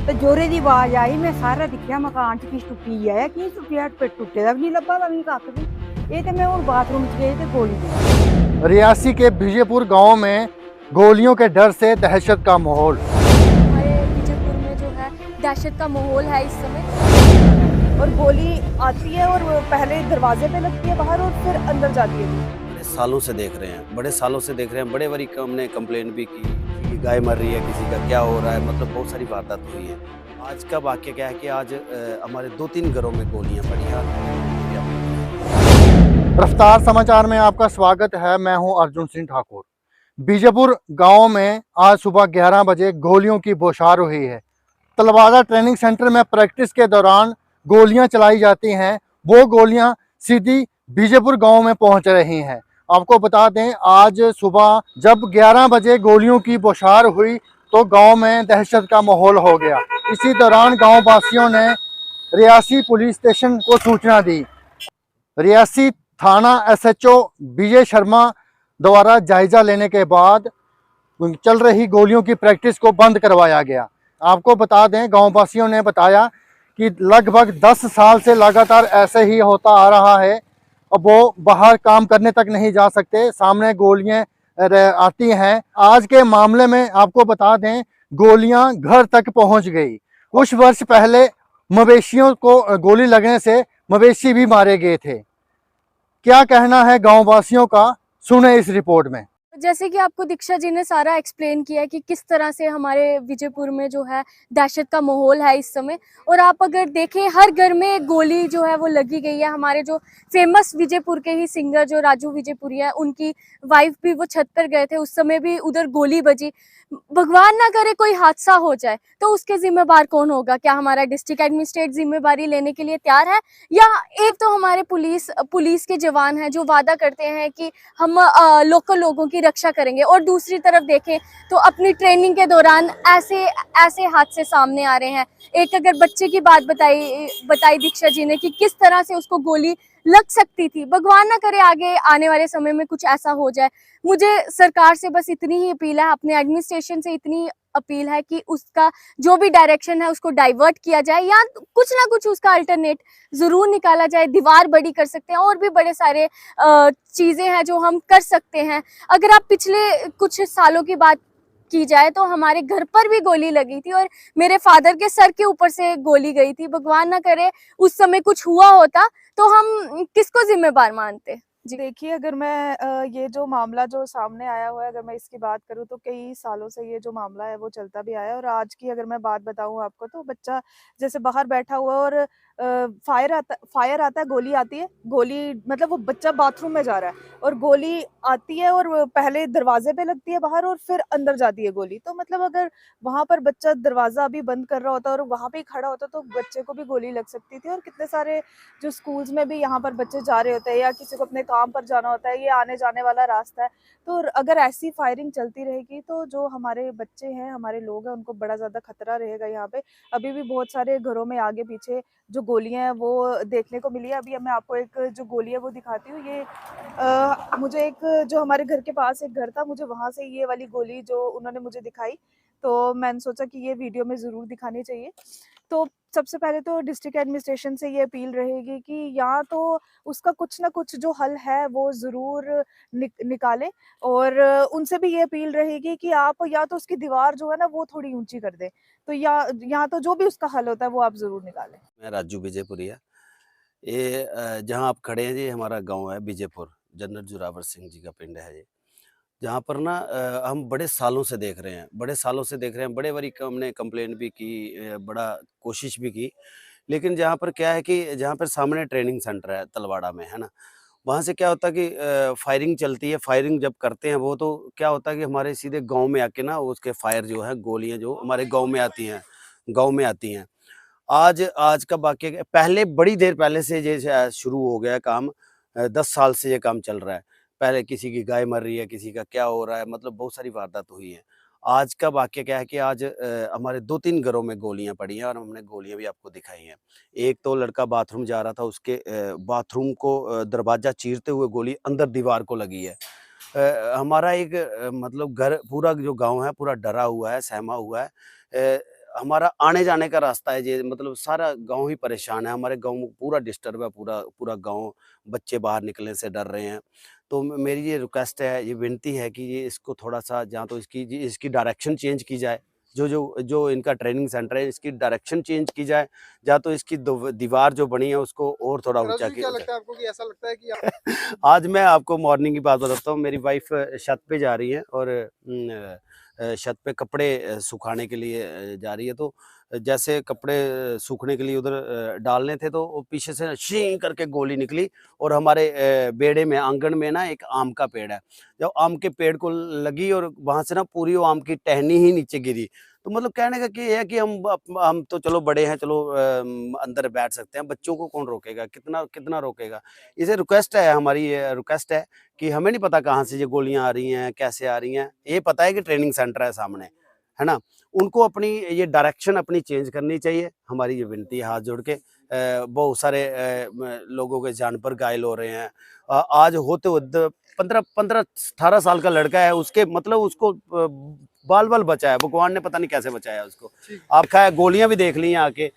ਤੇ ਜੋਰੇ ਦੀ ਆਵਾਜ਼ ਆਈ। ਮੈਂ ਸਾਰਾ ਦੇਖਿਆ ਮਕਾਨ 'ਚ ਕੀ ਟੁੱਟੀ ਹੈ, ਕੀ ਟੁੱਟਿਆ, ਟੁੱਟੇ ਦਾ ਵੀ ਨਹੀਂ ਲੱਭਾ ਵਾ ਵੀ ਕੱਖ ਵੀ। ਇਹ ਤੇ ਮੈਂ ਹੁਣ ਬਾਥरूम 'ਚ ਗਈ ਤੇ ਗੋਲੀ चली। रियासी के बीजेपुर गांव में गोलियों के डर से दहशत का माहौल। हमारे विजयपुर में जो है दहशत का माहौल है इस समय। और गोली आती है और पहले दरवाजे पे लगती है बाहर और फिर अंदर जाती है। बड़े सालों से देख रहे हैं, बड़े सालों से देख रहे हैं। बड़े बारी हमने कंप्लेंट भी की कि गाय मर रही है, किसी का क्या हो रहा है, मतलब बहुत सारी वारदात हुई है। आज का वाक्य क्या है कि आज हमारे 2-3 घरों में गोलियां पड़ी हैं। रफ्तार समाचार में आपका स्वागत है। मैं हूं अर्जुन सिंह ठाकुर। बीजेपुर गांव में आज सुबह 11 बजे गोलियों की बौछार हुई है। तलवाड़ा ट्रेनिंग सेंटर में प्रैक्टिस के दौरान गोलियां चलाई जाती हैं, वो गोलियां सीधी बीजेपुर गांव में पहुंच रही हैं। आपको बता दें, आज सुबह जब 11 बजे गोलियों की बौछार हुई तो गांव में दहशत का माहौल हो गया। इसी दौरान गांव वासियों ने रियासी पुलिस स्टेशन को सूचना दी। रियासी थाना एसएचओ विजय शर्मा द्वारा जायजा लेने के बाद चल रही गोलियों की प्रैक्टिस को बंद करवाया गया। आपको बता दें, गांव वासियों ने बताया कि लगभग 10 साल से लगातार ऐसे ही होता आ रहा है। अब वो बाहर काम करने तक नहीं जा सकते, सामने गोलियां आती हैं। आज के मामले में आपको बता दें, गोलियां घर तक पहुंच गई। कुछ वर्ष पहले मवेशियों को गोली लगने से मवेशी भी मारे गए थे। क्या कहना है गांव वासियों का, सुने इस रिपोर्ट में। जैसे कि आपको दीक्षा जी ने सारा एक्सप्लेन किया कि किस तरह से हमारे विजयपुर में जो है दहशत का माहौल है इस समय। और आप अगर देखें, हर घर में गोली जो है वो लगी गई है। हमारे जो फेमस विजयपुर के ही सिंगर जो राजू विजयपुरी है, उनकी वाइफ भी वो छत पर गए थे, उस समय भी उधर गोली बजी। भगवान ना करे कोई हादसा हो जाए तो उसके जिम्मेदार कौन होगा? क्या हमारा डिस्ट्रिक्ट एडमिनिस्ट्रेट जिम्मेदारी लेने के लिए तैयार है? या एक तो हमारे पुलिस के जवान हैं जो वादा करते हैं कि हम लोकल लोगों की रक्षा करेंगे, और दूसरी तरफ देखें तो अपनी ट्रेनिंग के दौरान ऐसे हादसे सामने आ रहे हैं। एक अगर बच्चे की बात बताई दीक्षा जी ने कि किस तरह से उसको गोली लग सकती थी। भगवान ना करे आगे आने वाले समय में कुछ ऐसा हो जाए। मुझे सरकार से बस इतनी ही अपील है, अपने एडमिनिस्ट्रेशन से इतनी अपील है कि उसका जो भी डायरेक्शन है उसको डाइवर्ट किया जाए, या कुछ ना कुछ उसका अल्टरनेट जरूर निकाला जाए। दीवार बड़ी कर सकते हैं, और भी बड़े सारे चीजें हैं जो हम कर सकते हैं। अगर आप पिछले कुछ सालों की बात की जाए तो हमारे घर पर भी गोली लगी थी, और मेरे फादर के सर के ऊपर से गोली गई थी। भगवान ना करे उस समय कुछ हुआ होता तो हम किसको जिम्मेदार मानते? जी देखिए, अगर मैं ये जो मामला जो सामने आया हुआ है, अगर मैं इसकी बात करूं तो कई सालों से ये जो मामला है वो चलता भी आया है। और आज की अगर मैं बात बताऊं आपको, तो बच्चा जैसे बाहर बैठा हुआ है और फायर आता है, गोली आती है। गोली मतलब वो बच्चा बाथरूम में जा रहा है और गोली आती है और पहले दरवाजे पे लगती है बाहर और फिर अंदर जाती है गोली। तो मतलब अगर वहां पर बच्चा दरवाजा अभी बंद कर रहा होता और वहां पे खड़ा होता तो बच्चे को भी गोली लग सकती थी। और कितने सारे जो स्कूल्स में भी यहाँ पर बच्चे जा रहे होते हैं, या किसी को अपने काम पर जाना होता है, ये आने जाने वाला रास्ता है। तो अगर ऐसी फायरिंग चलती रहेगी तो जो हमारे बच्चे हैं, हमारे लोग हैं, उनको बड़ा ज्यादा खतरा रहेगा। यहाँ पे अभी भी बहुत सारे घरों में आगे पीछे जो गोलियां हैं वो देखने को मिली है। अभी मैं आपको एक जो गोली है वो दिखाती हूँ। ये मुझे एक जो हमारे घर के पास एक घर था, मुझे वहां से ये वाली गोली जो उन्होंने मुझे दिखाई, तो मैंने सोचा कि ये वीडियो में जरूर दिखानी चाहिए। तो सबसे पहले तो डिस्ट्रिक्ट एडमिनिस्ट्रेशन से ये अपील रहेगी कि यहाँ तो उसका कुछ ना कुछ जो हल है वो ज़रूर निकालें। और उनसे भी ये अपील रहेगी कि आप या तो उसकी दीवार जो है ना वो थोड़ी ऊंची कर दें, तो या यहाँ तो जो भी उसका हल होता है वो आप ज़रूर निकालें। मैं राजू विजयपुरिया। ये जहाँ आप खड़े हैं जी, हमारा गांव है विजयपुर, जनरल जोरावर सिंह जी का पिंड है ये। जहाँ पर ना हम बड़े सालों से देख रहे हैं, बड़े बारी हमने कंप्लेंट भी की, बड़ा कोशिश भी की। लेकिन जहाँ पर क्या है कि जहाँ पर सामने ट्रेनिंग सेंटर है तलवाड़ा में, है ना, वहाँ से क्या होता है कि फायरिंग चलती है। फायरिंग जब करते हैं वो, तो क्या होता है कि हमारे सीधे गांव में आके ना उसके फायर जो है, गोलियां जो हमारे गांव में आती हैं। आज आज का वाक़या पहले बड़ी देर पहले से ये शुरू हो गया काम। 10 साल से ये काम चल रहा है। पहले किसी की गाय मर रही है, किसी का क्या हो रहा है, मतलब बहुत सारी वारदात हुई है। आज का वाक़या क्या है कि आज हमारे 2-3 घरों में गोलियां पड़ी हैं, और हमने गोलियां भी आपको दिखाई हैं। एक तो लड़का बाथरूम जा रहा था, उसके बाथरूम को दरवाज़ा चीरते हुए गोली अंदर दीवार को लगी है। हमारा एक मतलब घर, पूरा जो गाँव है पूरा डरा हुआ है, सहमा हुआ है। हमारा आने जाने का रास्ता है ये, मतलब सारा गांव ही परेशान है, हमारे गांव में पूरा डिस्टर्ब है, पूरा पूरा गांव, बच्चे बाहर निकलने से डर रहे हैं। तो मेरी ये रिक्वेस्ट है, ये विनती है कि ये इसको थोड़ा सा या तो इसकी डायरेक्शन चेंज की जाए, जो इनका ट्रेनिंग सेंटर है इसकी डायरेक्शन चेंज की जाए, या तो इसकी दीवार जो बनी है उसको और थोड़ा ऊंचा क्या लगता है आपको कि ऐसा लगता है कि आज मैं आपको मॉर्निंग की बात बताता हूँ। मेरी वाइफ छत पे जा रही है और छत पे कपड़े सुखाने के लिए जा रही है। तो जैसे कपड़े सूखने के लिए उधर डालने थे तो वो पीछे से शी करके गोली निकली और हमारे बेड़े में, आंगन में ना एक आम का पेड़ है। जब आम के पेड़ को लगी और वहां से ना पूरी वो आम की टहनी ही नीचे गिरी। तो मतलब कहने का कि ये है कि हम तो चलो बड़े हैं, चलो अंदर बैठ सकते हैं, बच्चों को कौन रोकेगा, कितना कितना रोकेगा। इसे रिक्वेस्ट है, हमारी ये रिक्वेस्ट है कि हमें नहीं पता कहाँ से ये गोलियां आ रही हैं, कैसे आ रही हैं। ये पता है कि ट्रेनिंग सेंटर है सामने, है ना। उनको अपनी ये डायरेक्शन अपनी चेंज करनी चाहिए, हमारी ये विनती है हाथ जोड़ के। बहुत सारे लोगों के जान पर घायल हो रहे हैं। आज होते होते 15-18 साल का लड़का है, उसके मतलब उसको बाल बाल बचाया, भगवान ने पता नहीं कैसे बचाया उसको। आप खाया, गोलियां भी देख ली हैं आके,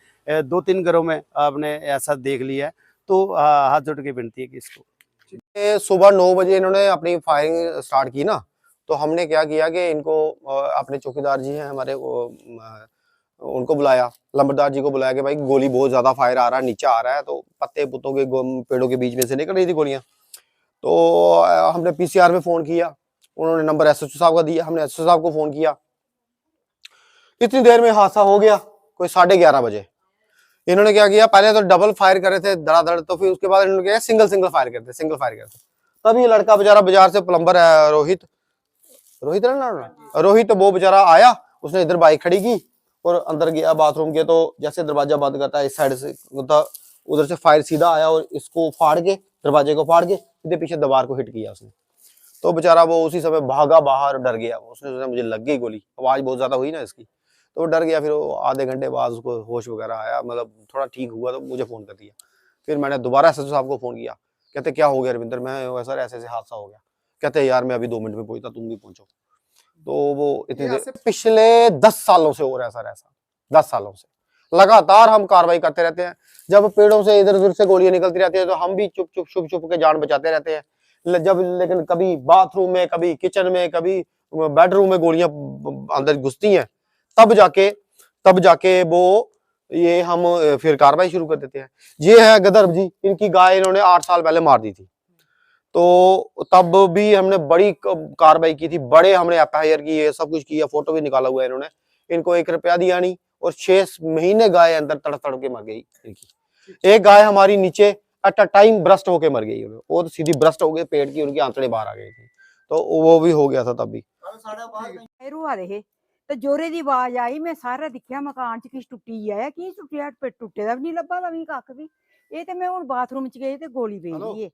2-3 घरों में आपने ऐसा देख लिया है। तो हाथ जोड़ के विनती है कि इसको सुबह 9 बजे इन्होंने अपनी फायरिंग स्टार्ट की ना, तो हमने क्या किया कि इनको अपने चौकीदार जी हैं हमारे, उनको बुलाया, लंबरदार जी को बुलाया कि भाई गोली बहुत ज्यादा फायर आ रहा है, नीचे आ रहा है। तो पत्ते पुत्तों के पेड़ों के बीच में से निकल रही थी गोलियां। तो हमने पीसीआर में फोन किया, उन्होंने नंबर एसएचओ साहब का दिया, हमने एसएचओ साहब को फोन किया। इतनी देर में हादसा हो गया, कोई 11:30 बजे। इन्होंने क्या किया, पहले तो डबल फायर कर रहे थे धड़ाधड़, तो फिर उसके बाद इन्होंने क्या सिंगल फायर करते। तब ये लड़का बेचारा बाजार से प्लम्बर है, रोहित है ना, रोहित, वो बेचारा आया, उसने इधर बाइक खड़ी की और अंदर गया बाथरूम के। तो जैसे दरवाजा बंद करता है इस साइड से, उधर से फायर सीधा आया और इसको फाड़ के, दरवाजे को फाड़ के सीधे पीछे दीवार को हिट किया उसने। तो बेचारा वो उसी समय भागा बाहर, डर गया। उसने सोचा मुझे लग गई गोली, आवाज बहुत ज्यादा हुई ना इसकी, तो वो डर गया। फिर वो आधे घंटे बाद उसको होश वगैरह आया, मतलब थोड़ा ठीक हुआ, तो मुझे फोन कर दिया। फिर मैंने दोबारा एसएचओ साहब को फोन किया, कहते क्या हो गया रविंदर। मैं सर ऐसे हादसा हो गया। कहते यार मैं अभी 2 मिनट में पहुंचता, तुम भी पहुंचो। तो वो इतनी देर, पिछले 10 सालों से हो रहा है सर ऐसा, 10 सालों से लगातार हम कार्रवाई करते रहते हैं। जब पेड़ों से इधर उधर से गोलियां निकलती रहती है तो हम भी चुप के जान बचाते रहते हैं। लेकिन कभी बाथरूम में, कभी किचन में, कभी बेडरूम में गोलियां अंदर घुसती हैं, तब जाके वो ये हम फिर कार्रवाई शुरू कर देते हैं। ये है गदर जी, इनकी गाय इन्होंने 8 साल पहले मार दी थी। तो तब भी हमने बड़ी कार्रवाई की थी, बड़े हमने एफआईआर की है, सब कुछ किया, फोटो भी निकाला हुआ है इन्होंने। इनको 1 रुपया दिया नहीं और 6 महीने गाय अंदर तड़प के मर गई इनकी। एक गाय हमारी नीचे एट अ टाइम ब्रस्ट होके मर गई, वो तो सीधी ब्रस्ट हो गई, पेट की उनकी आंतड़े बाहर आ गई थी। तो वो भी हो गया था तब भी। रुआ रहे ਤੇ ਜੋਰੇ ਦੀ ਆਵਾਜ਼ ਆਈ, ਮੈਂ ਸਾਰਾ ਦੇਖਿਆ ਮਕਾਨ 'ਚ ਕੀ ਟੁੱਟੀ ਆ, ਕੀ ਟੁੱਟਿਆ, ਟੁੱਟੇ ਦਾ ਵੀ ਨਹੀਂ ਲੱਭਾ, ਵੀ ਕੱਖ ਵੀ। ਇਹ ਤੇ ਮੈਂ ਹੁਣ ਬਾਥਰੂਮ 'ਚ ਗਈ ਤੇ ਗੋਲੀ ਵੇਖ ਲਈ।